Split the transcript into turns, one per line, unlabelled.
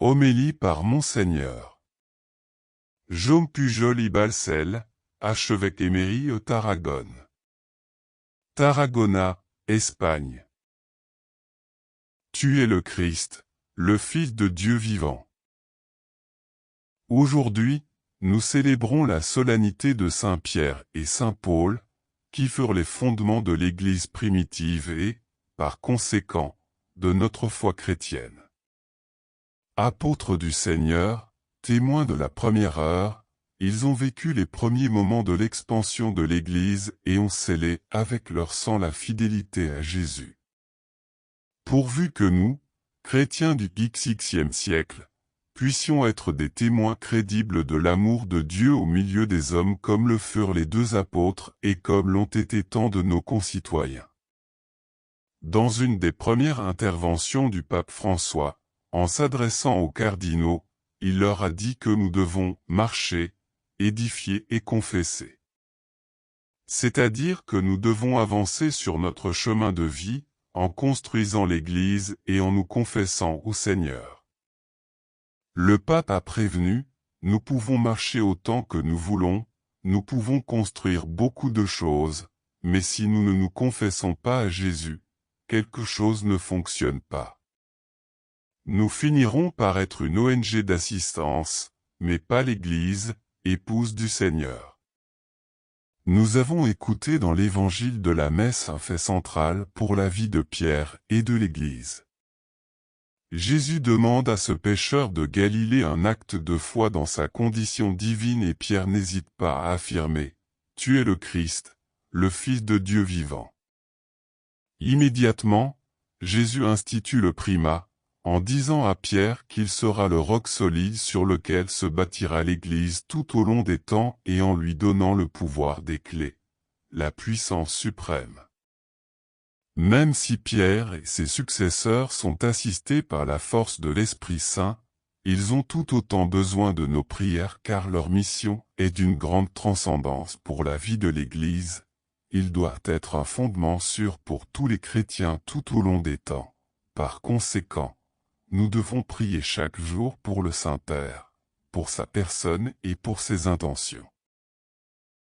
Homélie par Monseigneur Jaume Pujol y Balcel, archevêque émérite au Tarragone. Tarragona, Espagne. Tu es le Christ, le Fils de Dieu vivant. Aujourd'hui, nous célébrons la solennité de Saint Pierre et Saint Paul, qui furent les fondements de l'Église primitive et, par conséquent, de notre foi chrétienne. Apôtres du Seigneur, témoins de la première heure, ils ont vécu les premiers moments de l'expansion de l'Église et ont scellé avec leur sang la fidélité à Jésus. Pourvu que nous, chrétiens du XVIe siècle, puissions être des témoins crédibles de l'amour de Dieu au milieu des hommes comme le furent les deux apôtres et comme l'ont été tant de nos concitoyens. Dans une des premières interventions du pape François, en s'adressant aux cardinaux, il leur a dit que nous devons marcher, édifier et confesser. C'est-à-dire que nous devons avancer sur notre chemin de vie, en construisant l'Église et en nous confessant au Seigneur. Le pape a prévenu, nous pouvons marcher autant que nous voulons, nous pouvons construire beaucoup de choses, mais si nous ne nous confessons pas à Jésus, quelque chose ne fonctionne pas. Nous finirons par être une ONG d'assistance, mais pas l'Église, épouse du Seigneur. Nous avons écouté dans l'évangile de la messe un fait central pour la vie de Pierre et de l'Église. Jésus demande à ce pécheur de Galilée un acte de foi dans sa condition divine et Pierre n'hésite pas à affirmer « Tu es le Christ, le Fils de Dieu vivant ». Immédiatement, Jésus institue le primat, en disant à Pierre qu'il sera le roc solide sur lequel se bâtira l'Église tout au long des temps et en lui donnant le pouvoir des clés, la puissance suprême. Même si Pierre et ses successeurs sont assistés par la force de l'Esprit Saint, ils ont tout autant besoin de nos prières car leur mission est d'une grande transcendance pour la vie de l'Église. Il doit être un fondement sûr pour tous les chrétiens tout au long des temps. Par conséquent, nous devons prier chaque jour pour le Saint-Père, pour sa personne et pour ses intentions.